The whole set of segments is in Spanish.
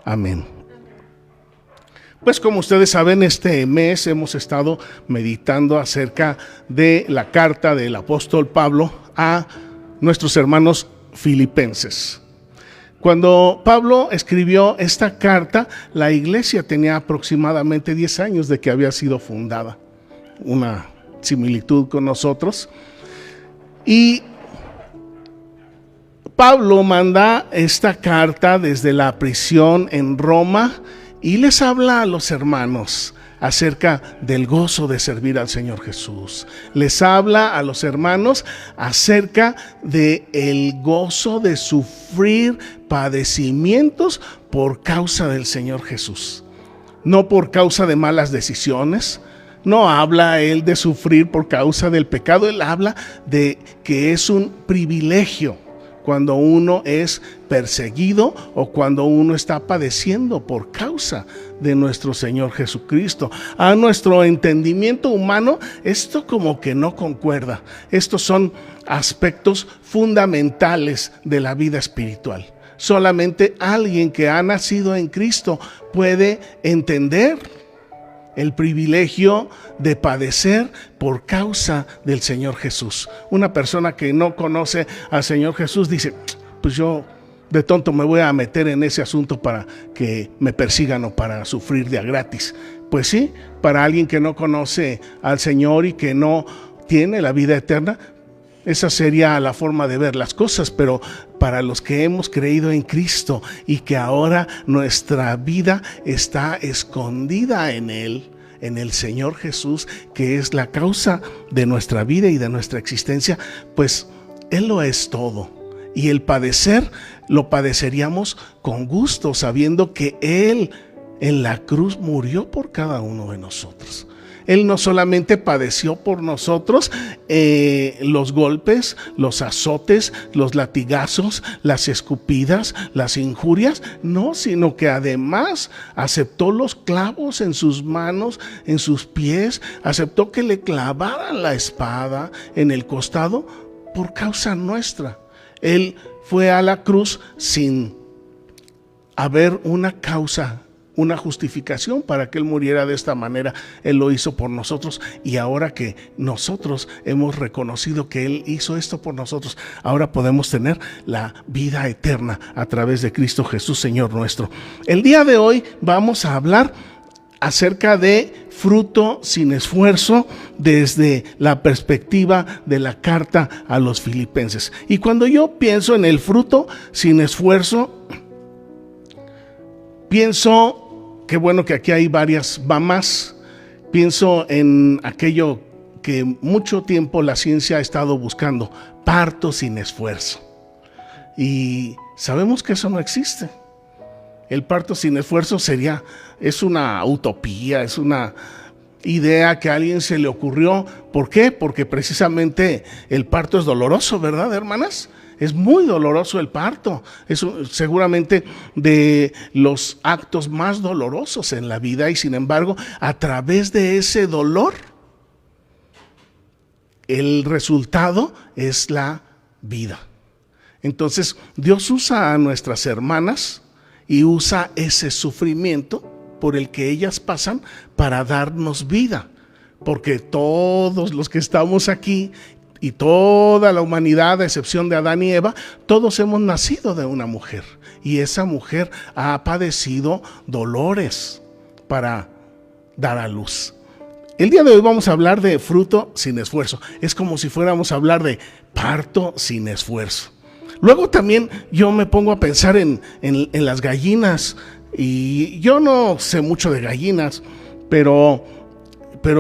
Amén. Pues como ustedes saben, este mes hemos estado meditando acerca de la carta del apóstol Pablo a nuestros hermanos filipenses. Cuando Pablo escribió esta carta, la iglesia tenía aproximadamente 10 años de que había sido fundada. Una similitud con nosotros. Y Pablo manda esta carta desde la prisión en Roma y les habla a los hermanos acerca del gozo de servir al Señor Jesús. Les habla a los hermanos acerca del gozo de sufrir padecimientos por causa del Señor Jesús. No por causa de malas decisiones. No habla él de sufrir por causa del pecado. Él habla de que es un privilegio cuando uno es perseguido o cuando uno está padeciendo por causa de nuestro Señor Jesucristo. A nuestro entendimiento humano, esto como que no concuerda. Estos son aspectos fundamentales de la vida espiritual. Solamente alguien que ha nacido en Cristo puede entender el privilegio de padecer por causa del Señor Jesús. Una persona que no conoce al Señor Jesús dice, pues yo de tonto me voy a meter en ese asunto para que me persigan o para sufrir de a gratis. Pues sí, para alguien que no conoce al Señor y que no tiene la vida eterna, esa sería la forma de ver las cosas, pero para los que hemos creído en Cristo y que ahora nuestra vida está escondida en Él, en el Señor Jesús, que es la causa de nuestra vida y de nuestra existencia, pues Él lo es todo. Y el padecer, lo padeceríamos con gusto, sabiendo que Él en la cruz murió por cada uno de nosotros. Él no solamente padeció por nosotros los golpes, los azotes, los latigazos, las escupidas, las injurias, no, sino que además aceptó los clavos en sus manos, en sus pies, aceptó que le clavaran la espada en el costado por causa nuestra. Él fue a la cruz sin haber una causa, una justificación para que Él muriera de esta manera. Él lo hizo por nosotros, y ahora que nosotros hemos reconocido que Él hizo esto por nosotros, ahora podemos tener la vida eterna a través de Cristo Jesús, Señor nuestro. El día de hoy vamos a hablar acerca de fruto sin esfuerzo desde la perspectiva de la carta a los filipenses. Y cuando yo pienso en el fruto sin esfuerzo, pienso, qué bueno que aquí hay varias mamás, pienso en aquello que mucho tiempo la ciencia ha estado buscando, parto sin esfuerzo. Y sabemos que eso no existe. El parto sin esfuerzo es una utopía, es una idea que a alguien se le ocurrió. ¿Por qué? Porque precisamente el parto es doloroso, ¿verdad, hermanas? Es muy doloroso el parto, es seguramente de los actos más dolorosos en la vida, y sin embargo, a través de ese dolor, el resultado es la vida. Entonces, Dios usa a nuestras hermanas y usa ese sufrimiento por el que ellas pasan para darnos vida, porque todos los que estamos aquí y toda la humanidad, a excepción de Adán y Eva, todos hemos nacido de una mujer, y esa mujer ha padecido dolores para dar a luz. El día de hoy vamos a hablar de fruto sin esfuerzo. Es como si fuéramos a hablar de parto sin esfuerzo. Luego también yo me pongo a pensar en las gallinas, y yo no sé mucho de gallinas, pero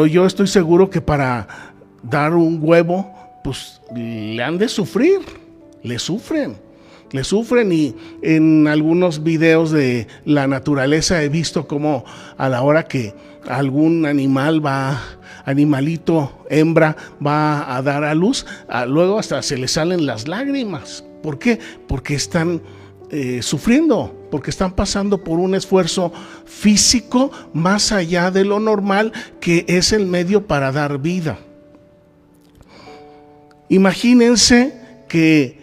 yo estoy seguro que para dar un huevo, pues le han de sufrir, le sufren, y en algunos videos de la naturaleza he visto cómo a la hora que algún animalito hembra va a dar a luz, luego hasta se le salen las lágrimas. ¿Por qué? Porque están sufriendo, porque están pasando por un esfuerzo físico más allá de lo normal, que es el medio para dar vida. Imagínense que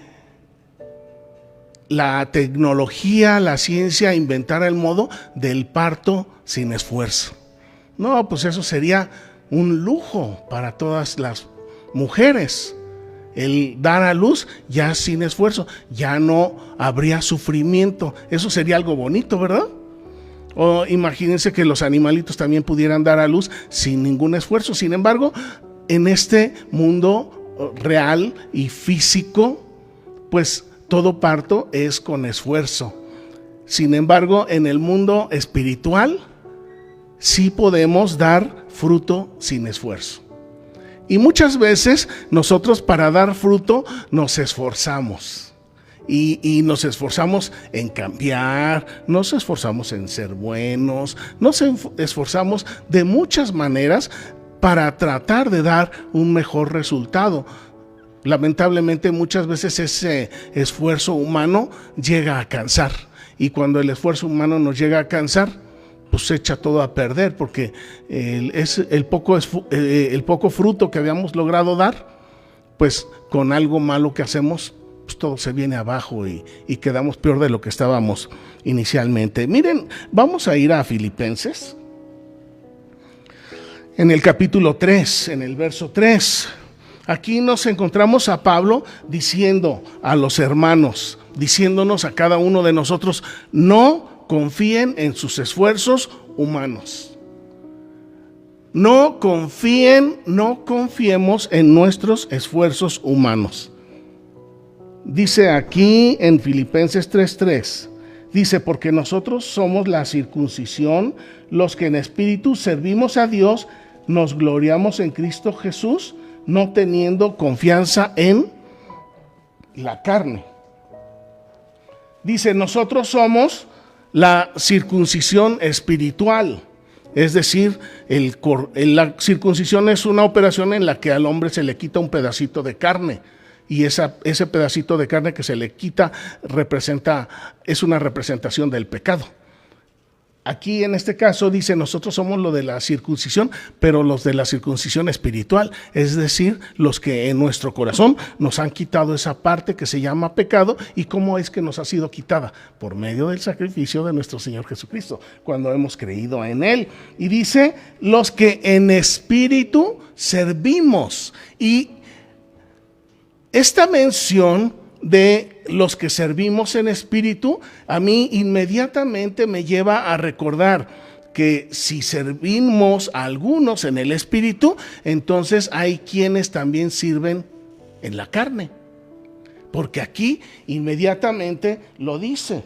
la tecnología, la ciencia inventara el modo del parto sin esfuerzo. No, pues eso sería un lujo para todas las mujeres. El dar a luz ya sin esfuerzo, ya no habría sufrimiento. Eso sería algo bonito, ¿verdad? O imagínense que los animalitos también pudieran dar a luz sin ningún esfuerzo. Sin embargo, en este mundo real y físico, pues todo parto es con esfuerzo. Sin embargo, en el mundo espiritual, sí podemos dar fruto sin esfuerzo. Y muchas veces nosotros para dar fruto nos esforzamos. Y nos esforzamos en cambiar, nos esforzamos en ser buenos, nos esforzamos de muchas maneras para tratar de dar un mejor resultado. Lamentablemente muchas veces ese esfuerzo humano llega a cansar. Y cuando el esfuerzo humano nos llega a cansar, pues se echa todo a perder, porque el poco fruto que habíamos logrado dar, pues con algo malo que hacemos, pues todo se viene abajo y quedamos peor de lo que estábamos inicialmente. Miren, vamos a ir a Filipenses, en el capítulo 3, en el verso 3. Aquí nos encontramos a Pablo diciendo a los hermanos, diciéndonos a cada uno de nosotros, no confíen en sus esfuerzos humanos. No confiemos en nuestros esfuerzos humanos. Dice aquí en Filipenses 3:3, dice, porque nosotros somos la circuncisión, los que en espíritu servimos a Dios, nos gloriamos en Cristo Jesús, no teniendo confianza en la carne. Dice, nosotros somos la circuncisión espiritual, es decir, la circuncisión es una operación en la que al hombre se le quita un pedacito de carne, y ese pedacito de carne que se le quita es una representación del pecado. Aquí en este caso dice, nosotros somos lo de la circuncisión, pero los de la circuncisión espiritual, es decir, los que en nuestro corazón nos han quitado esa parte que se llama pecado. ¿Y cómo es que nos ha sido quitada? Por medio del sacrificio de nuestro Señor Jesucristo, cuando hemos creído en Él. Y dice, los que en espíritu servimos. Y esta mención de los que servimos en espíritu, a mí inmediatamente me lleva a recordar que si servimos a algunos en el espíritu, entonces hay quienes también sirven en la carne. Porque aquí inmediatamente lo dice.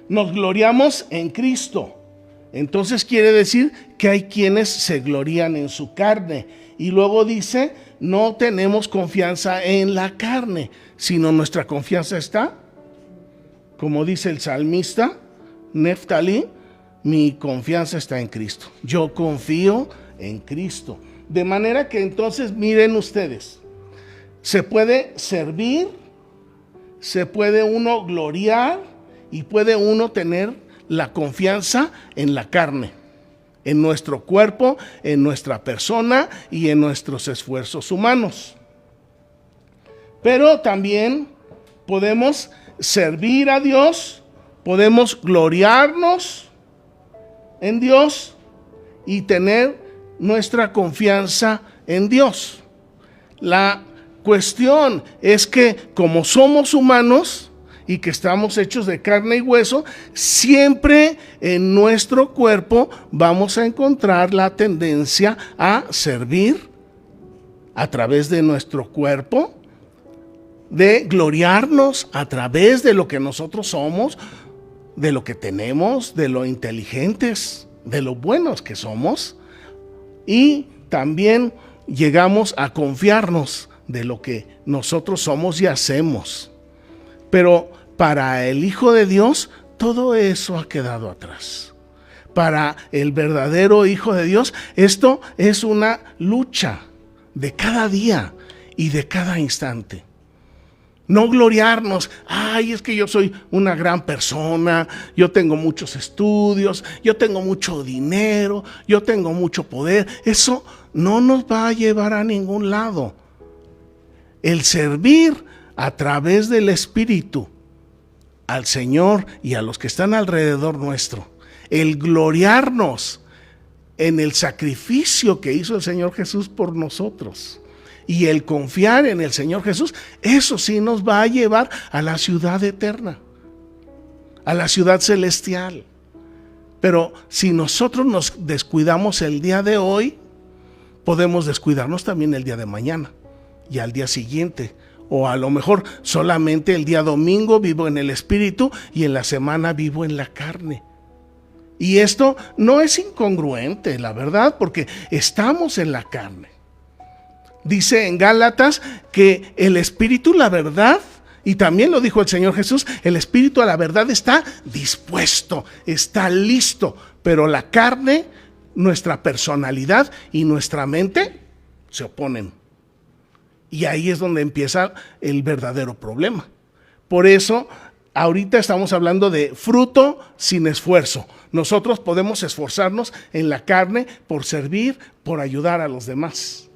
Nos gloriamos en Cristo. Entonces quiere decir que hay quienes se glorían en su carne. Y luego dice, no tenemos confianza en la carne, sino nuestra confianza está, como dice el salmista, Neftalí, mi confianza está en Cristo. Yo confío en Cristo. De manera que entonces miren ustedes, se puede servir, se puede uno gloriar y puede uno tener la confianza en la carne, en nuestro cuerpo, en nuestra persona y en nuestros esfuerzos humanos. Pero también podemos servir a Dios, podemos gloriarnos en Dios y tener nuestra confianza en Dios. La cuestión es que como somos humanos y que estamos hechos de carne y hueso, siempre en nuestro cuerpo vamos a encontrar la tendencia a servir a través de nuestro cuerpo, de gloriarnos a través de lo que nosotros somos, de lo que tenemos, de lo inteligentes, de lo buenos que somos, y también llegamos a confiarnos de lo que nosotros somos y hacemos. Pero para el Hijo de Dios, todo eso ha quedado atrás. Para el verdadero Hijo de Dios, esto es una lucha de cada día y de cada instante. No gloriarnos, ay, es que yo soy una gran persona, yo tengo muchos estudios, yo tengo mucho dinero, yo tengo mucho poder. Eso no nos va a llevar a ningún lado. El servir a través del Espíritu al Señor y a los que están alrededor nuestro. El gloriarnos en el sacrificio que hizo el Señor Jesús por nosotros y el confiar en el Señor Jesús, eso sí nos va a llevar a la ciudad eterna, a la ciudad celestial. Pero si nosotros nos descuidamos el día de hoy, podemos descuidarnos también el día de mañana y al día siguiente. O a lo mejor solamente el día domingo vivo en el Espíritu y en la semana vivo en la carne. Y esto no es incongruente, la verdad, porque estamos en la carne. Dice en Gálatas que el Espíritu, la verdad, y también lo dijo el Señor Jesús, el Espíritu a la verdad está dispuesto, está listo, pero la carne, nuestra personalidad y nuestra mente se oponen. Y ahí es donde empieza el verdadero problema. Por eso, ahorita estamos hablando de fruto sin esfuerzo. Nosotros podemos esforzarnos en la carne por servir, por ayudar a los demás.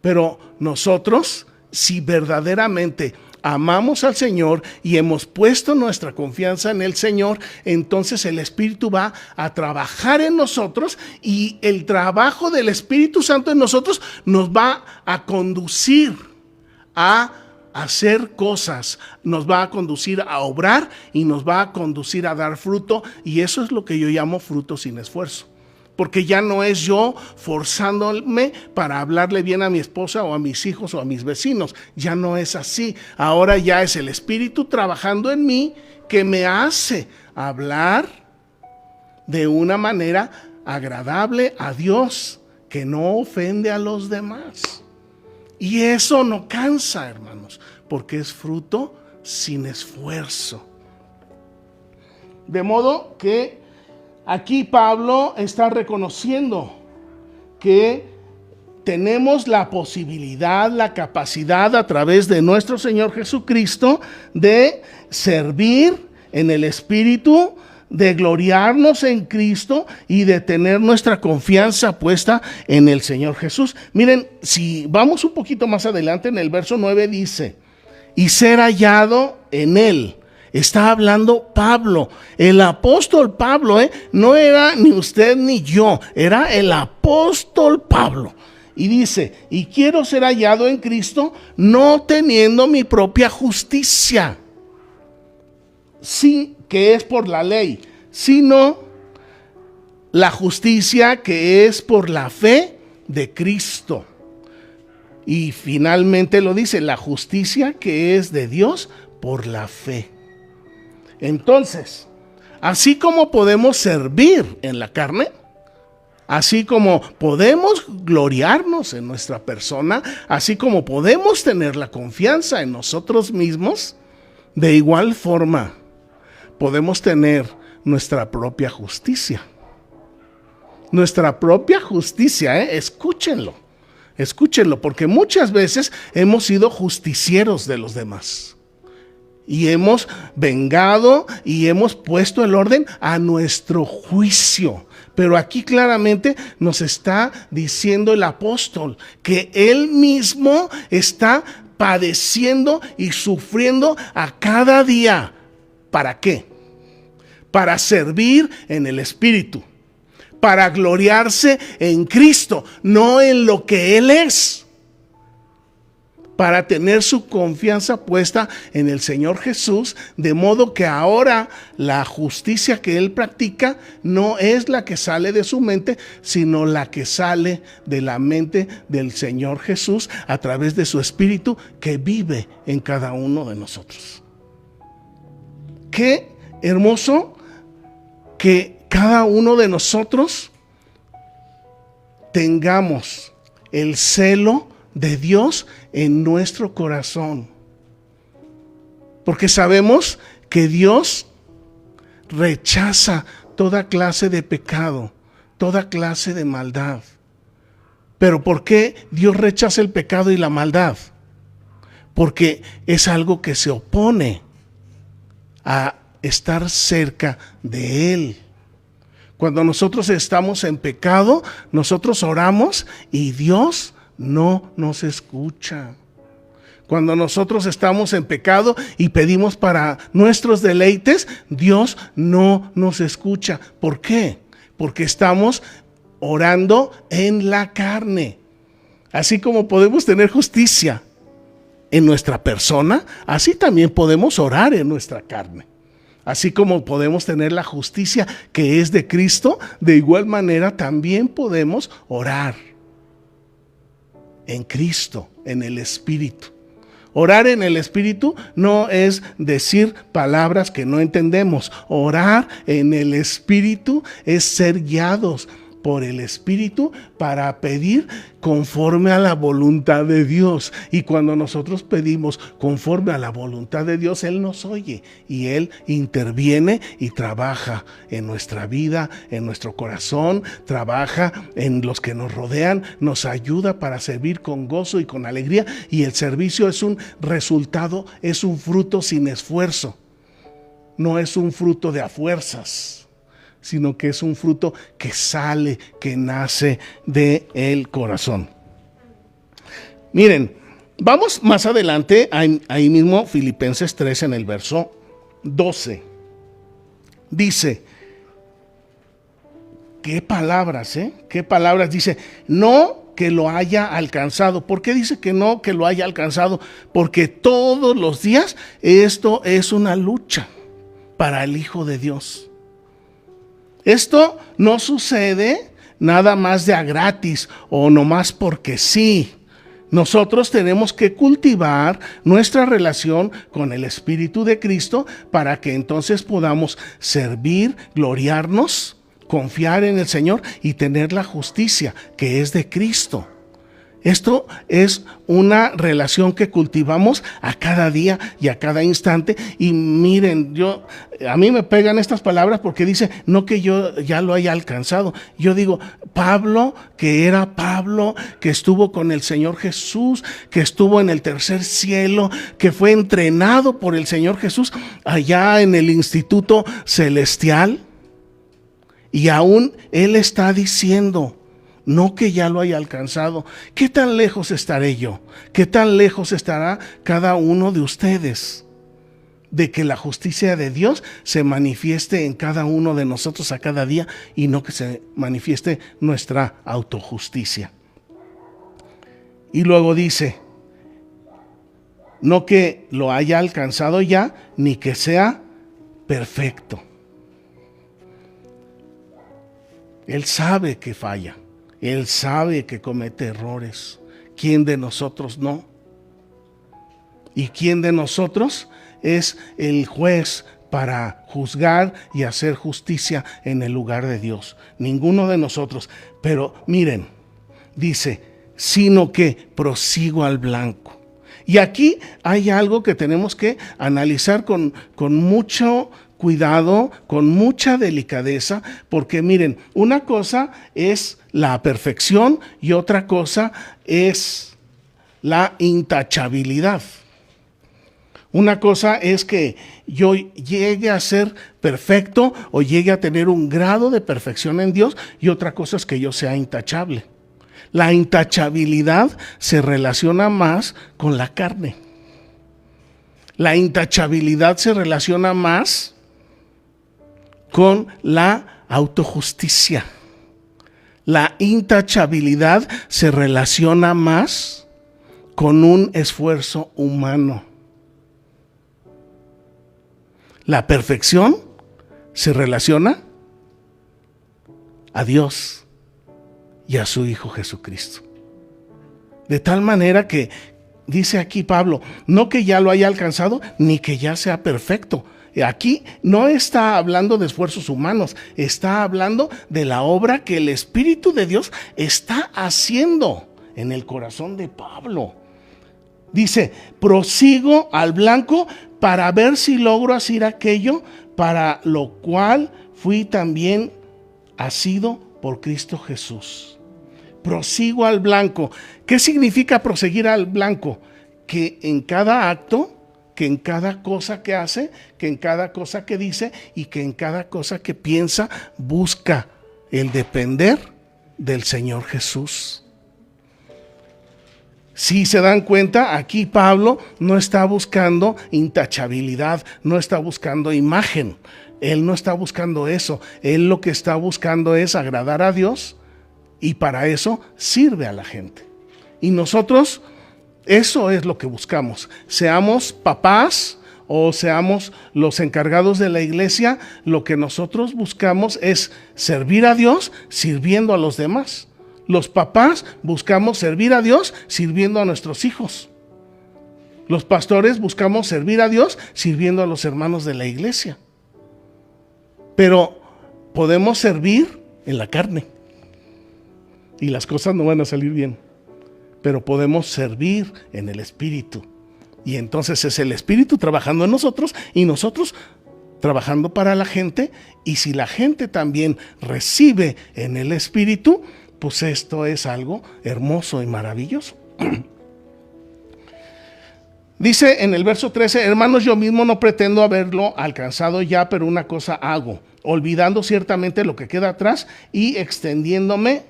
Pero nosotros, si verdaderamente amamos al Señor y hemos puesto nuestra confianza en el Señor, entonces el Espíritu va a trabajar en nosotros y el trabajo del Espíritu Santo en nosotros nos va a conducir a hacer cosas, nos va a conducir a obrar y nos va a conducir a dar fruto, y eso es lo que yo llamo fruto sin esfuerzo. Porque ya no es yo forzándome para hablarle bien a mi esposa o a mis hijos o a mis vecinos. Ya no es así. Ahora ya es el Espíritu trabajando en mí que me hace hablar de una manera agradable a Dios, que no ofende a los demás. Y eso no cansa, hermanos, porque es fruto sin esfuerzo. De modo que aquí Pablo está reconociendo que tenemos la posibilidad, la capacidad a través de nuestro Señor Jesucristo de servir en el Espíritu, de gloriarnos en Cristo y de tener nuestra confianza puesta en el Señor Jesús. Miren, si vamos un poquito más adelante en el verso 9 dice, y ser hallado en Él. Está hablando Pablo, el apóstol Pablo, no era ni usted ni yo, era el apóstol Pablo. Y dice, y quiero ser hallado en Cristo, no teniendo mi propia justicia, sí, que es por la ley, sino la justicia que es por la fe de Cristo. Y finalmente lo dice, la justicia que es de Dios por la fe. Entonces, así como podemos servir en la carne, así como podemos gloriarnos en nuestra persona, así como podemos tener la confianza en nosotros mismos, de igual forma podemos tener nuestra propia justicia. Nuestra propia justicia, escúchenlo, porque muchas veces hemos sido justicieros de los demás. Y hemos vengado y hemos puesto el orden a nuestro juicio. Pero aquí claramente nos está diciendo el apóstol que él mismo está padeciendo y sufriendo a cada día. ¿Para qué? Para servir en el Espíritu. Para gloriarse en Cristo, no en lo que Él es. Para tener su confianza puesta en el Señor Jesús, de modo que ahora la justicia que Él practica no es la que sale de su mente, sino la que sale de la mente del Señor Jesús a través de su Espíritu que vive en cada uno de nosotros. Qué hermoso que cada uno de nosotros tengamos el celo de Dios en nuestro corazón, porque sabemos que Dios rechaza toda clase de pecado, toda clase de maldad. Pero ¿por qué Dios rechaza el pecado y la maldad? Porque es algo que se opone a estar cerca de Él. Cuando nosotros estamos en pecado, nosotros oramos y Dios no nos escucha. Cuando nosotros estamos en pecado y pedimos para nuestros deleites, Dios no nos escucha. ¿Por qué? Porque estamos orando en la carne. Así como podemos tener justicia en nuestra persona, así también podemos orar en nuestra carne. Así como podemos tener la justicia que es de Cristo, de igual manera también podemos orar en Cristo, en el Espíritu. Orar en el Espíritu no es decir palabras que no entendemos. Orar en el Espíritu es ser guiados por el Espíritu para pedir conforme a la voluntad de Dios. Y cuando nosotros pedimos conforme a la voluntad de Dios, Él nos oye y Él interviene y trabaja en nuestra vida, en nuestro corazón, trabaja en los que nos rodean, nos ayuda para servir con gozo y con alegría. Y el servicio es un resultado, es un fruto sin esfuerzo, no es un fruto de a fuerzas, sino que es un fruto que sale, que nace del corazón. Miren, vamos más adelante, ahí mismo, Filipenses 3 en el verso 12. Dice, ¿qué palabras, qué palabras? Dice, no que lo haya alcanzado. ¿Por qué dice que no que lo haya alcanzado? Porque todos los días esto es una lucha para el Hijo de Dios. Esto no sucede nada más de a gratis o nomás porque sí. Nosotros tenemos que cultivar nuestra relación con el Espíritu de Cristo para que entonces podamos servir, gloriarnos, confiar en el Señor y tener la justicia que es de Cristo. Esto es una relación que cultivamos a cada día y a cada instante. Y miren, a mí me pegan estas palabras porque dice, no que yo ya lo haya alcanzado. Yo digo, Pablo, que era Pablo, que estuvo con el Señor Jesús, que estuvo en el tercer cielo, que fue entrenado por el Señor Jesús allá en el Instituto Celestial. Y aún Él está diciendo, no que ya lo haya alcanzado. ¿Qué tan lejos estaré yo? ¿Qué tan lejos estará cada uno de ustedes de que la justicia de Dios se manifieste en cada uno de nosotros a cada día y no que se manifieste nuestra autojusticia? Y luego dice, no que lo haya alcanzado ya, ni que sea perfecto. Él sabe que falla. Él sabe que comete errores. ¿Quién de nosotros no? ¿Y quién de nosotros es el juez para juzgar y hacer justicia en el lugar de Dios? Ninguno de nosotros. Pero miren, dice, sino que prosigo al blanco. Y aquí hay algo que tenemos que analizar con mucho cuidado, con mucha delicadeza, porque miren, una cosa es la perfección y otra cosa es la intachabilidad. Una cosa es que yo llegue a ser perfecto o llegue a tener un grado de perfección en Dios, y otra cosa es que yo sea intachable. La intachabilidad se relaciona más con la carne. La intachabilidad se relaciona más con la autojusticia. La intachabilidad se relaciona más con un esfuerzo humano. La perfección se relaciona a Dios y a su Hijo Jesucristo. De tal manera que dice aquí Pablo, no que ya lo haya alcanzado, ni que ya sea perfecto. Aquí no está hablando de esfuerzos humanos, está hablando de la obra que el Espíritu de Dios está haciendo en el corazón de Pablo. Dice, prosigo al blanco para ver si logro hacer aquello para lo cual fui también asido por Cristo Jesús. Prosigo al blanco. ¿Qué significa proseguir al blanco? Que en cada acto, que en cada cosa que hace, que en cada cosa que dice y que en cada cosa que piensa, busca el depender del Señor Jesús. Si se dan cuenta, aquí Pablo no está buscando intachabilidad, no está buscando imagen. Él no está buscando eso. Él lo que está buscando es agradar a Dios y para eso sirve a la gente. Y nosotros, eso es lo que buscamos. Seamos papás o seamos los encargados de la iglesia, lo que nosotros buscamos es servir a Dios sirviendo a los demás. Los papás buscamos servir a Dios sirviendo a nuestros hijos. Los pastores buscamos servir a Dios sirviendo a los hermanos de la iglesia. Pero podemos servir en la carne y las cosas no van a salir bien. Pero podemos servir en el Espíritu. Y entonces es el Espíritu trabajando en nosotros y nosotros trabajando para la gente. Y si la gente también recibe en el Espíritu, pues esto es algo hermoso y maravilloso. Dice en el verso 13, hermanos, yo mismo no pretendo haberlo alcanzado ya, pero una cosa hago, olvidando ciertamente lo que queda atrás y extendiéndome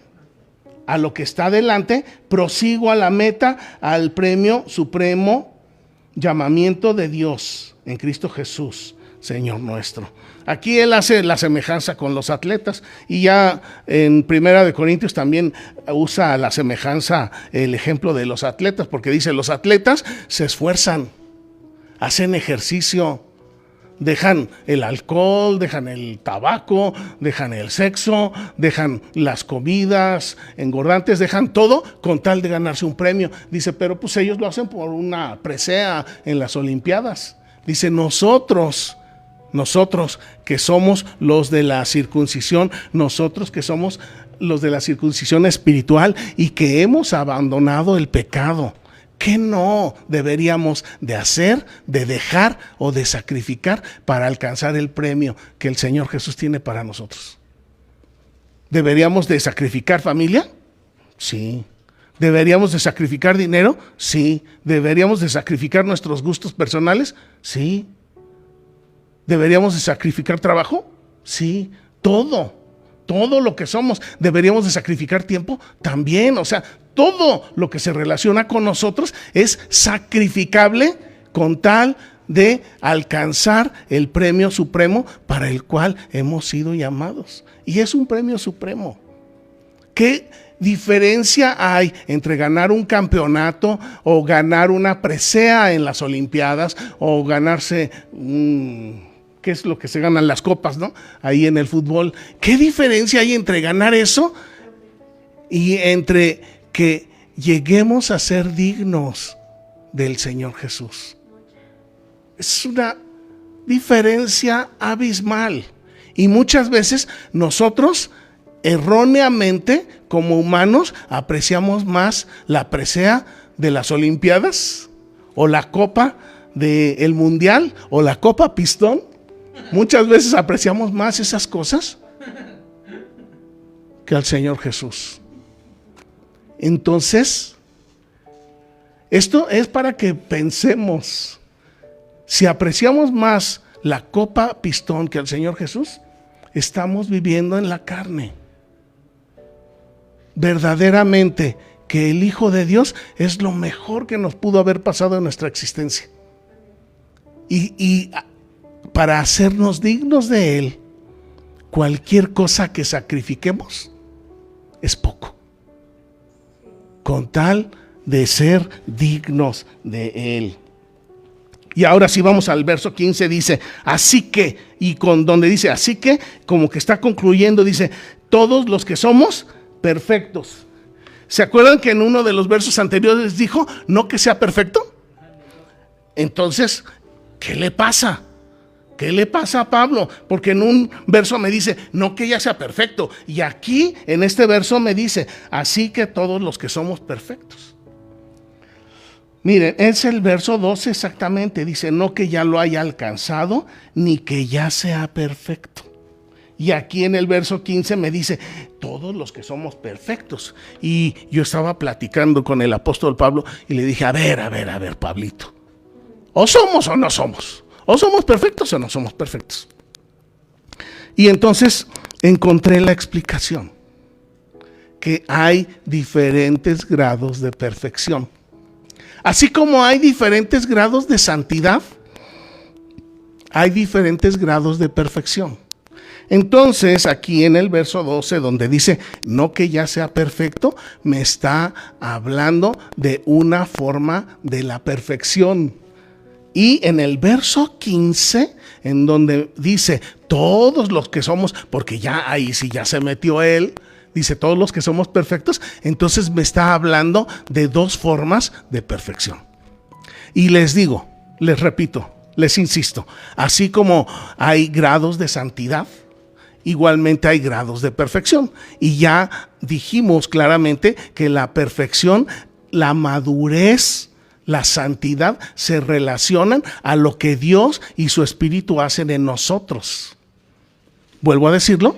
a lo que está delante, prosigo a la meta, al premio supremo llamamiento de Dios en Cristo Jesús, Señor nuestro. Aquí él hace la semejanza con los atletas y ya en Primera de Corintios también usa la semejanza, el ejemplo de los atletas, porque dice, los atletas se esfuerzan, hacen ejercicio, dejan el alcohol, dejan el tabaco, dejan el sexo, dejan las comidas engordantes, dejan todo con tal de ganarse un premio. Dice, pero pues ellos lo hacen por una presea en las Olimpiadas. Dice, nosotros que somos los de la circuncisión, nosotros que somos los de la circuncisión espiritual y que hemos abandonado el pecado, ¿qué no deberíamos de hacer, de dejar o de sacrificar para alcanzar el premio que el Señor Jesús tiene para nosotros? ¿Deberíamos de sacrificar familia? Sí. ¿Deberíamos de sacrificar dinero? Sí. ¿Deberíamos de sacrificar nuestros gustos personales? Sí. ¿Deberíamos de sacrificar trabajo? Sí. Todo lo que somos. ¿Deberíamos de sacrificar tiempo? También. O sea, todo lo que se relaciona con nosotros es sacrificable con tal de alcanzar el premio supremo para el cual hemos sido llamados. Y es un premio supremo. ¿Qué diferencia hay entre ganar un campeonato o ganar una presea en las Olimpiadas o ganarse ¿qué es lo que se ganan las copas, no? Ahí en el fútbol. ¿Qué diferencia hay entre ganar eso y entre que lleguemos a ser dignos del Señor Jesús? Es una diferencia abismal. Y muchas veces nosotros erróneamente como humanos apreciamos más la presea de las Olimpiadas o la copa del Mundial o la copa pistón. Muchas veces apreciamos más esas cosas que al Señor Jesús. Entonces, esto es para que pensemos. Si apreciamos más la copa pistón que al Señor Jesús, estamos viviendo en la carne. Verdaderamente que el Hijo de Dios es lo mejor que nos pudo haber pasado en nuestra existencia. Y para hacernos dignos de Él, cualquier cosa que sacrifiquemos es poco, con tal de ser dignos de Él. Y ahora sí vamos al verso 15, dice, así que, y con donde dice así que, como que está concluyendo, dice, todos los que somos perfectos. ¿Se acuerdan que en uno de los versos anteriores dijo, no que sea perfecto? Entonces, ¿qué le pasa? ¿Qué le pasa a Pablo? Porque en un verso me dice, no que ya sea perfecto. Y aquí, en este verso me dice, así que todos los que somos perfectos. Miren, es el verso 12 exactamente. Dice, no que ya lo haya alcanzado, ni que ya sea perfecto. Y aquí en el verso 15 me dice, todos los que somos perfectos. Y yo estaba platicando con el apóstol Pablo y le dije, a ver, Pablito. ¿O somos o no somos? ¿O somos perfectos o no somos perfectos? Y entonces encontré la explicación. Que hay diferentes grados de perfección. Así como hay diferentes grados de santidad, hay diferentes grados de perfección. Entonces, aquí en el verso 12, donde dice, no que ya sea perfecto, me está hablando de una forma de la perfección. Y en el verso 15, en donde dice, todos los que somos, porque ya ahí sí ya se metió él, dice, todos los que somos perfectos, entonces me está hablando de dos formas de perfección. Y les digo, les repito, les insisto, así como hay grados de santidad, igualmente hay grados de perfección. Y ya dijimos claramente que la perfección, la madurez, la santidad se relacionan a lo que Dios y su Espíritu hacen en nosotros. Vuelvo a decirlo,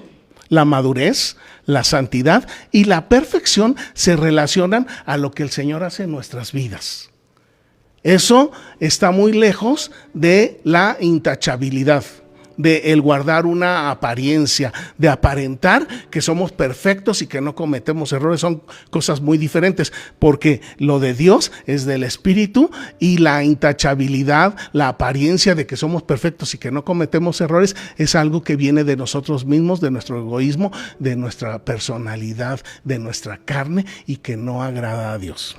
la madurez, la santidad y la perfección se relacionan a lo que el Señor hace en nuestras vidas. Eso está muy lejos de la intachabilidad, de el guardar una apariencia, de aparentar que somos perfectos y que no cometemos errores. Son cosas muy diferentes, porque lo de Dios es del Espíritu, y la intachabilidad, la apariencia de que somos perfectos y que no cometemos errores, es algo que viene de nosotros mismos, de nuestro egoísmo, de nuestra personalidad, de nuestra carne, y que no agrada a Dios.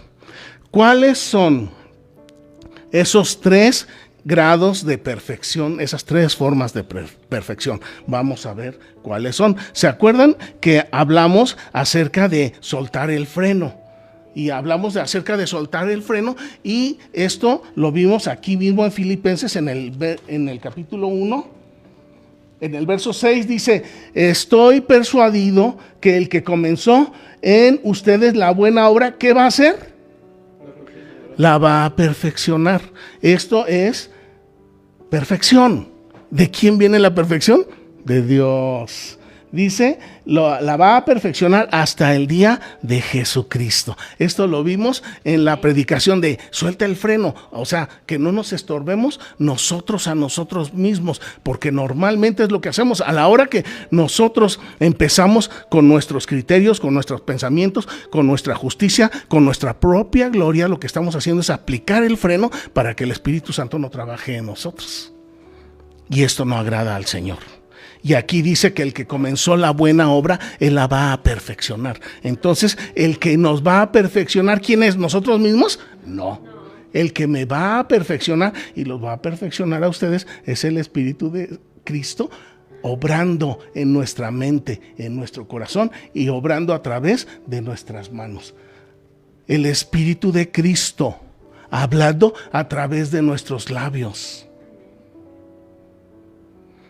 ¿Cuáles son esos tres grados de perfección, esas tres formas de perfección? Vamos a ver cuáles son. ¿Se acuerdan que hablamos acerca de soltar el freno? Y hablamos acerca de soltar el freno, y esto lo vimos aquí mismo en Filipenses en el capítulo 1. En el verso 6 dice, estoy persuadido que el que comenzó en ustedes la buena obra, ¿qué va a hacer? La va a perfeccionar. Esto es perfección. ¿De quién viene la perfección? De Dios. Dice, la va a perfeccionar hasta el día de Jesucristo. Esto lo vimos en la predicación de suelta el freno, o sea, que no nos estorbemos nosotros a nosotros mismos, porque normalmente es lo que hacemos a la hora que nosotros empezamos con nuestros criterios, con nuestros pensamientos, con nuestra justicia, con nuestra propia gloria. Lo que estamos haciendo es aplicar el freno para que el Espíritu Santo no trabaje en nosotros. Y esto no agrada al Señor. Y aquí dice que el que comenzó la buena obra, Él la va a perfeccionar. Entonces, el que nos va a perfeccionar, ¿quién es? ¿Nosotros mismos? No. El que me va a perfeccionar y los va a perfeccionar a ustedes es el Espíritu de Cristo, obrando en nuestra mente, en nuestro corazón, y obrando a través de nuestras manos. El Espíritu de Cristo, hablando a través de nuestros labios.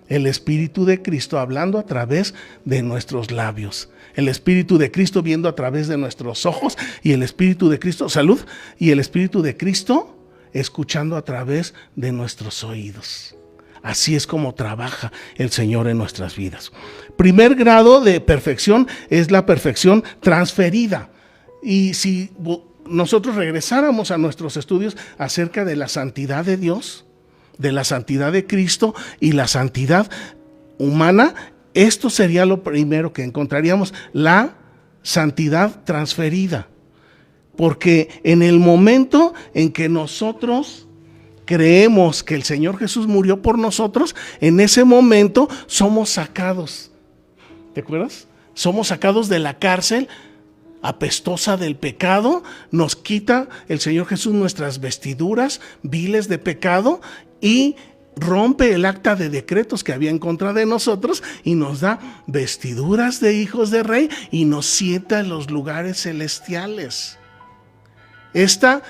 El Espíritu de Cristo hablando a través de nuestros labios. El Espíritu de Cristo viendo a través de nuestros ojos. Y el Espíritu de Cristo, salud, y el Espíritu de Cristo escuchando a través de nuestros oídos. Así es como trabaja el Señor en nuestras vidas. Primer grado de perfección es la perfección transferida. Y si nosotros regresáramos a nuestros estudios acerca de la santidad de Dios, de la santidad de Cristo y la santidad humana, esto sería lo primero que encontraríamos, la santidad transferida. Porque en el momento en que nosotros creemos que el Señor Jesús murió por nosotros, en ese momento somos sacados. ¿Te acuerdas? Somos sacados de la cárcel apestosa del pecado. Nos quita el Señor Jesús nuestras vestiduras viles de pecado y rompe el acta de decretos que había en contra de nosotros y nos da vestiduras de hijos de rey y nos sienta en los lugares celestiales. Esta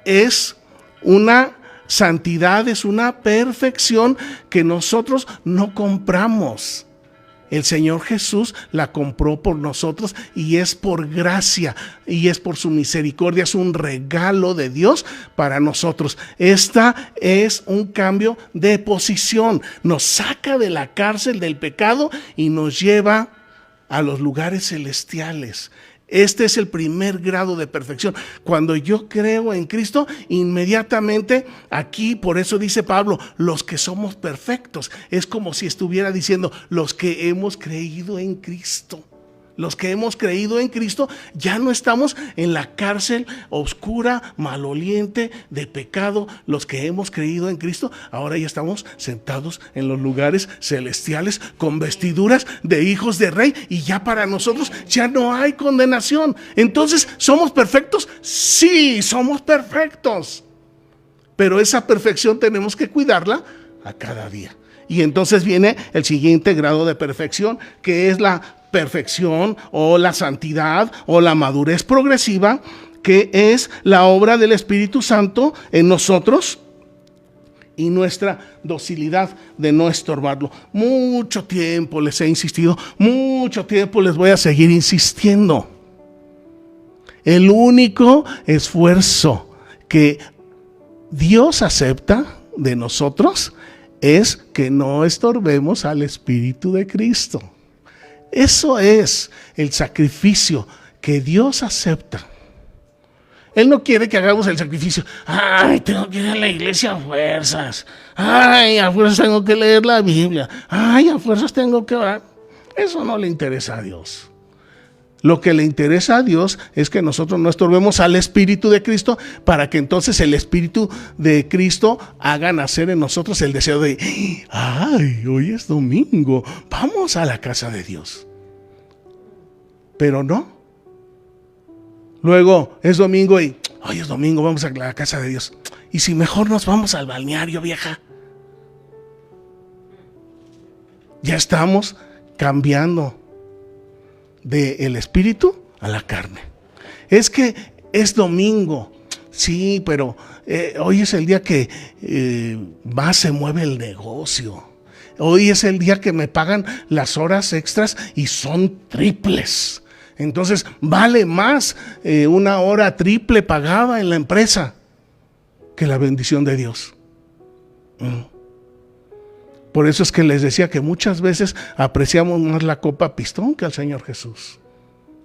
es una santidad, es una perfección que nosotros no compramos. El Señor Jesús la compró por nosotros y es por gracia y es por su misericordia, es un regalo de Dios para nosotros. Esta es un cambio de posición, nos saca de la cárcel del pecado y nos lleva a los lugares celestiales. Este es el primer grado de perfección. Cuando yo creo en Cristo, inmediatamente aquí, por eso dice Pablo, los que somos perfectos. Es como si estuviera diciendo, los que hemos creído en Cristo. Los que hemos creído en Cristo ya no estamos en la cárcel oscura, maloliente de pecado. Los que hemos creído en Cristo, ahora ya estamos sentados en los lugares celestiales con vestiduras de hijos de rey, y ya para nosotros ya no hay condenación. Entonces, ¿somos perfectos? Sí, somos perfectos. Pero esa perfección tenemos que cuidarla a cada día. Y entonces viene el siguiente grado de perfección, que es la perfección o la santidad o la madurez progresiva, que es la obra del Espíritu Santo en nosotros y nuestra docilidad de no estorbarlo. Mucho tiempo les he insistido, mucho tiempo les voy a seguir insistiendo. El único esfuerzo que Dios acepta de nosotros es que no estorbemos al Espíritu de Cristo. Eso es el sacrificio que Dios acepta. Él no quiere que hagamos el sacrificio. Ay, tengo que ir a la iglesia a fuerzas. Ay, a fuerzas tengo que leer la Biblia. Ay, a fuerzas tengo que orar. Eso no le interesa a Dios. Lo que le interesa a Dios es que nosotros no estorbemos al Espíritu de Cristo, para que entonces el Espíritu de Cristo haga nacer en nosotros el deseo de, ay, hoy es domingo, vamos a la casa de Dios. Pero no. Luego es domingo y, hoy es domingo, vamos a la casa de Dios. ¿Y si mejor nos vamos al balneario, vieja? Ya estamos cambiando del espíritu a la carne. Es que es domingo, sí, pero hoy es el día que más se mueve el negocio. Hoy es el día que me pagan las horas extras y son triples. Entonces vale más una hora triple pagada en la empresa que la bendición de Dios. Por eso es que les decía que muchas veces apreciamos más la copa pistón que al Señor Jesús.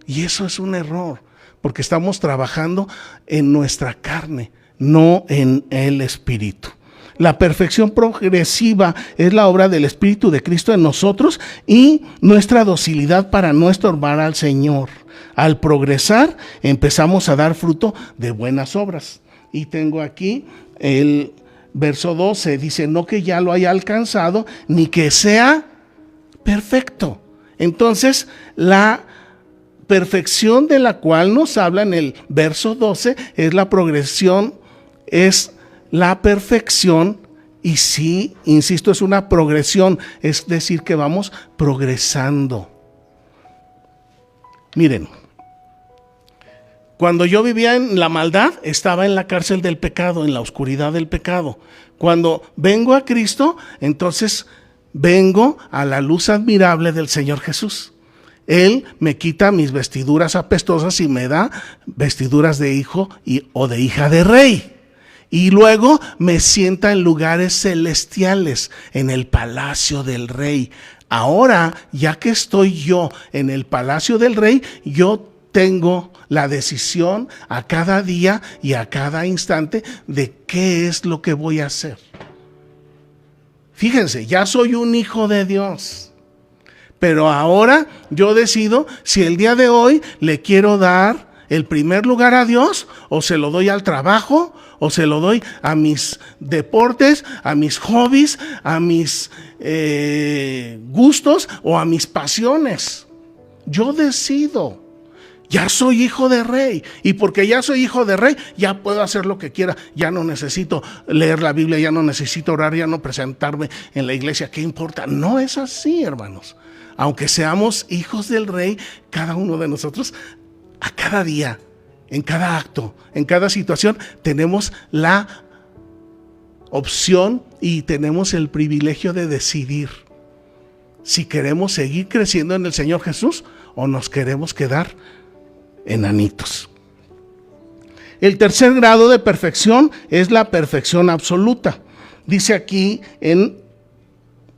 Y eso es un error, porque estamos trabajando en nuestra carne, no en el Espíritu. La perfección progresiva es la obra del Espíritu de Cristo en nosotros y nuestra docilidad para no estorbar al Señor. Al progresar, empezamos a dar fruto de buenas obras. Y tengo aquí el verso 12, dice, no que ya lo haya alcanzado, ni que sea perfecto. Entonces, la perfección de la cual nos habla en el verso 12 es la progresión, es la perfección, y sí, insisto, es una progresión, es decir, que vamos progresando. Miren, cuando yo vivía en la maldad, estaba en la cárcel del pecado, en la oscuridad del pecado. Cuando vengo a Cristo, entonces vengo a la luz admirable del Señor Jesús. Él me quita mis vestiduras apestosas y me da vestiduras de hijo o de hija de rey. Y luego me sienta en lugares celestiales, en el palacio del rey. Ahora, ya que estoy yo en el palacio del rey, yo tengo la decisión a cada día y a cada instante de qué es lo que voy a hacer. Fíjense, ya soy un hijo de Dios, pero ahora yo decido si el día de hoy le quiero dar el primer lugar a Dios, o se lo doy al trabajo, o se lo doy a mis deportes, a mis hobbies, a mis gustos o a mis pasiones. Yo decido. Ya soy hijo de rey, y porque ya soy hijo de rey, ya puedo hacer lo que quiera. Ya no necesito leer la Biblia, ya no necesito orar, ya no presentarme en la iglesia. ¿Qué importa? No es así, hermanos. Aunque seamos hijos del rey, cada uno de nosotros, a cada día, en cada acto, en cada situación, tenemos la opción y tenemos el privilegio de decidir si queremos seguir creciendo en el Señor Jesús o nos queremos quedar enanitos. El tercer grado de perfección es la perfección absoluta. Dice aquí en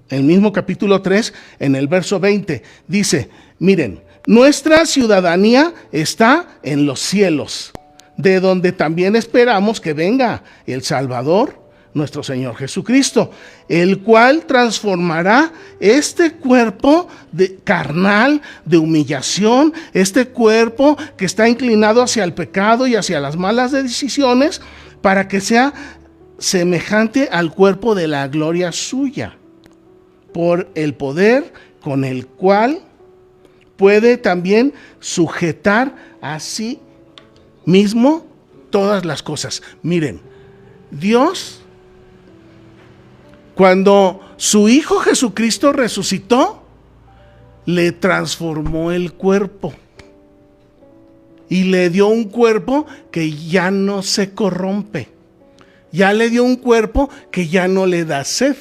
el mismo capítulo 3, en el verso 20, dice, miren, nuestra ciudadanía está en los cielos, de donde también esperamos que venga el Salvador, nuestro Señor Jesucristo, el cual transformará este cuerpo carnal de humillación, este cuerpo que está inclinado hacia el pecado y hacia las malas decisiones, para que sea semejante al cuerpo de la gloria suya, por el poder con el cual puede también sujetar a sí mismo todas las cosas. Miren, Dios, cuando su Hijo Jesucristo resucitó, le transformó el cuerpo y le dio un cuerpo que ya no se corrompe. Ya le dio un cuerpo que ya no le da sed.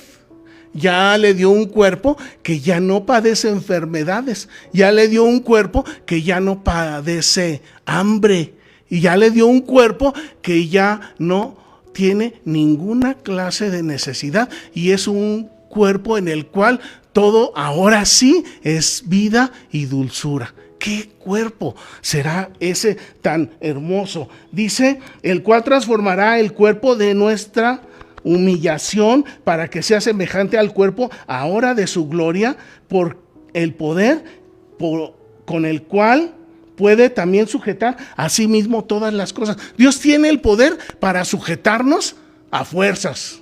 Ya le dio un cuerpo que ya no padece enfermedades. Ya le dio un cuerpo que ya no padece hambre. Y ya le dio un cuerpo que ya no tiene ninguna clase de necesidad. Y es un cuerpo en el cual todo ahora sí es vida y dulzura. ¿Qué cuerpo será ese tan hermoso? Dice, el cual transformará el cuerpo de nuestra humillación para que sea semejante al cuerpo ahora de su gloria, por el poder con el cual puede también sujetar a sí mismo todas las cosas. Dios tiene el poder para sujetarnos a fuerzas,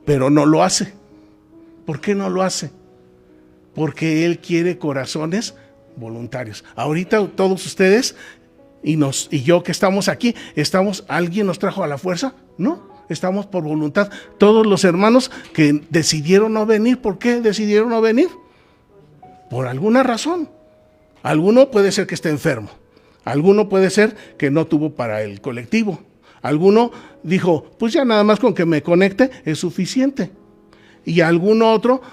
pero no lo hace. ¿Por qué no lo hace? Porque Él quiere corazones voluntarios. Ahorita todos ustedes y yo que estamos aquí, ¿alguien nos trajo a la fuerza? No, estamos por voluntad. Todos los hermanos que decidieron no venir, ¿por qué decidieron no venir? Por alguna razón. Alguno puede ser que esté enfermo, alguno puede ser que no tuvo para el colectivo, alguno dijo, pues ya nada más con que me conecte es suficiente, y alguno otro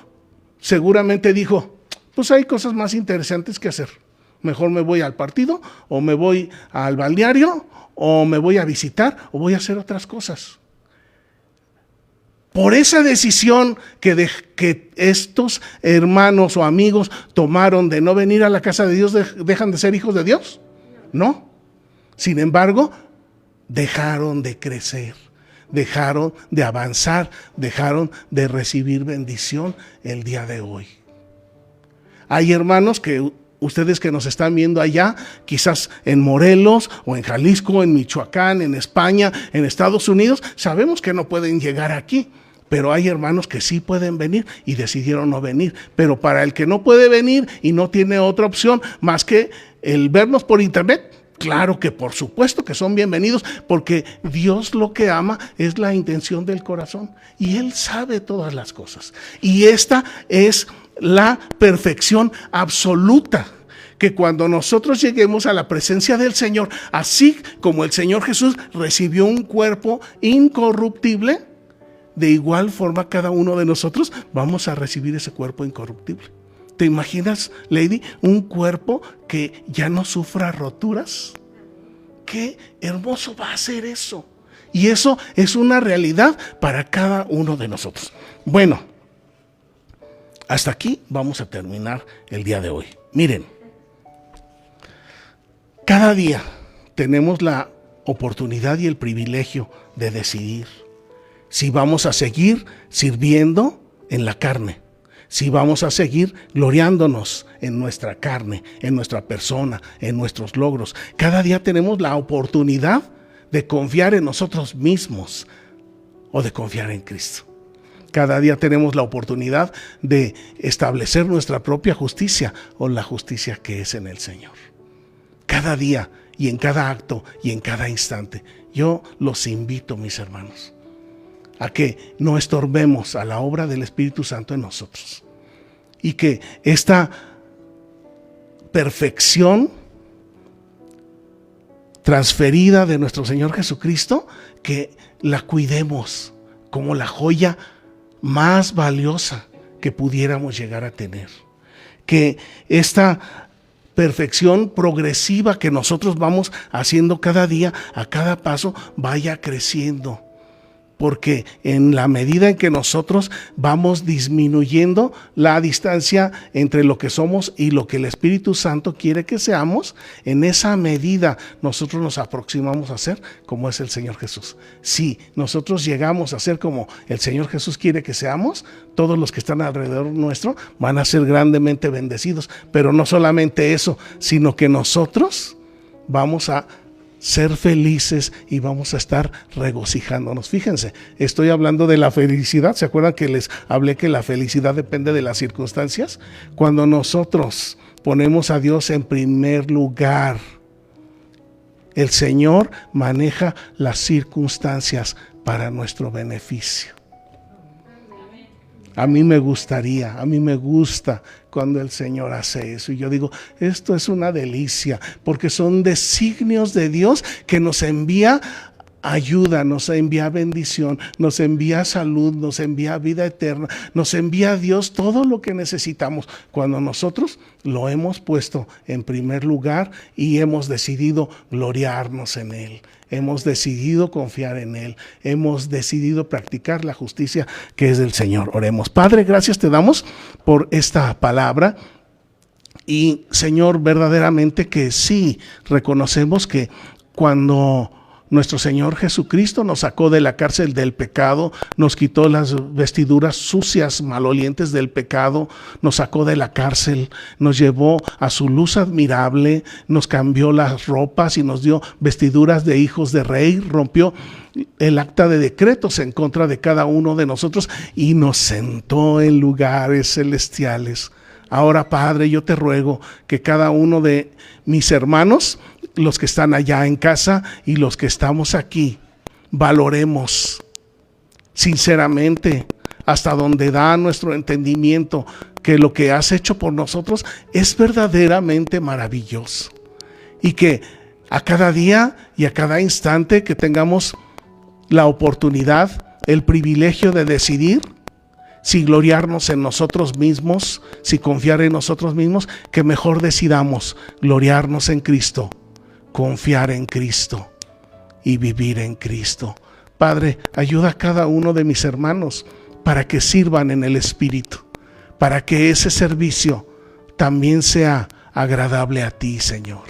seguramente dijo, pues hay cosas más interesantes que hacer. Mejor me voy al partido, o me voy al balneario, o me voy a visitar, o voy a hacer otras cosas. Por esa decisión que estos hermanos o amigos tomaron de no venir a la casa de Dios, ¿dejan de ser hijos de Dios? No. Sin embargo, dejaron de crecer, dejaron de avanzar, dejaron de recibir bendición el día de hoy. Hay hermanos que ustedes que nos están viendo allá, quizás en Morelos o en Jalisco, en Michoacán, en España, en Estados Unidos, sabemos que no pueden llegar aquí, pero hay hermanos que sí pueden venir y decidieron no venir. Pero para el que no puede venir y no tiene otra opción más que el vernos por internet, claro que por supuesto que son bienvenidos, porque Dios lo que ama es la intención del corazón y Él sabe todas las cosas. Y esta es la perfección absoluta, que cuando nosotros lleguemos a la presencia del Señor, así como el Señor Jesús recibió un cuerpo incorruptible, de igual forma cada uno de nosotros vamos a recibir ese cuerpo incorruptible. ¿Te imaginas, Lady, un cuerpo que ya no sufra roturas? Qué hermoso va a ser eso. Y eso es una realidad para cada uno de nosotros. Bueno, hasta aquí vamos a terminar el día de hoy. Miren, cada día tenemos la oportunidad y el privilegio de decidir si vamos a seguir sirviendo en la carne, si vamos a seguir gloriándonos en nuestra carne, en nuestra persona, en nuestros logros. Cada día tenemos la oportunidad de confiar en nosotros mismos o de confiar en Cristo. Cada día tenemos la oportunidad de establecer nuestra propia justicia o la justicia que es en el Señor. Cada día y en cada acto y en cada instante. Yo los invito, mis hermanos, a que no estorbemos a la obra del Espíritu Santo en nosotros. Y que esta perfección transferida de nuestro Señor Jesucristo, que la cuidemos como la joya más valiosa que pudiéramos llegar a tener. Que esta perfección progresiva que nosotros vamos haciendo cada día, a cada paso, vaya creciendo. Porque en la medida en que nosotros vamos disminuyendo la distancia entre lo que somos y lo que el Espíritu Santo quiere que seamos, en esa medida nosotros nos aproximamos a ser como es el Señor Jesús. Si nosotros llegamos a ser como el Señor Jesús quiere que seamos, todos los que están alrededor nuestro van a ser grandemente bendecidos. Pero no solamente eso, sino que nosotros vamos a ser felices y vamos a estar regocijándonos. Fíjense, estoy hablando de la felicidad. ¿Se acuerdan que les hablé que la felicidad depende de las circunstancias? Cuando nosotros ponemos a Dios en primer lugar, el Señor maneja las circunstancias para nuestro beneficio. A mí me gusta cuando el Señor hace eso. Y yo digo, esto es una delicia, porque son designios de Dios que nos envía ayuda, nos envía bendición, nos envía salud, nos envía vida eterna, nos envía a Dios todo lo que necesitamos cuando nosotros lo hemos puesto en primer lugar y hemos decidido gloriarnos en Él. Hemos decidido confiar en Él. Hemos decidido practicar la justicia que es del Señor. Oremos. Padre, gracias te damos por esta palabra. Y Señor, verdaderamente que sí, reconocemos que cuando nuestro Señor Jesucristo nos sacó de la cárcel del pecado, nos quitó las vestiduras sucias, malolientes del pecado, nos sacó de la cárcel, nos llevó a su luz admirable, nos cambió las ropas y nos dio vestiduras de hijos de rey, rompió el acta de decretos en contra de cada uno de nosotros y nos sentó en lugares celestiales. Ahora, Padre, yo te ruego que cada uno de mis hermanos, los que están allá en casa y los que estamos aquí, valoremos sinceramente, hasta donde da nuestro entendimiento, que lo que has hecho por nosotros es verdaderamente maravilloso. Y que a cada día y a cada instante que tengamos la oportunidad, el privilegio de decidir si gloriarnos en nosotros mismos, si confiar en nosotros mismos, que mejor decidamos gloriarnos en Cristo, confiar en Cristo y vivir en Cristo. Padre, ayuda a cada uno de mis hermanos para que sirvan en el Espíritu, para que ese servicio también sea agradable a ti, Señor.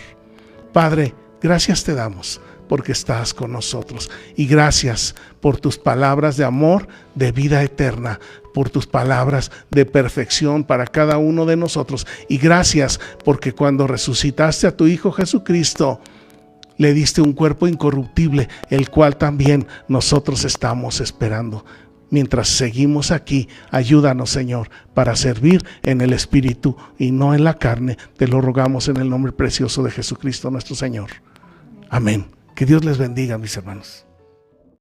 Padre, gracias te damos porque estás con nosotros. Y gracias por tus palabras de amor, de vida eterna, por tus palabras de perfección para cada uno de nosotros. Y gracias porque cuando resucitaste a tu Hijo Jesucristo, le diste un cuerpo incorruptible, el cual también nosotros estamos esperando. Mientras seguimos aquí, ayúdanos, Señor, para servir en el Espíritu y no en la carne. Te lo rogamos en el nombre precioso de Jesucristo nuestro Señor. Amén. Que Dios les bendiga, mis hermanos.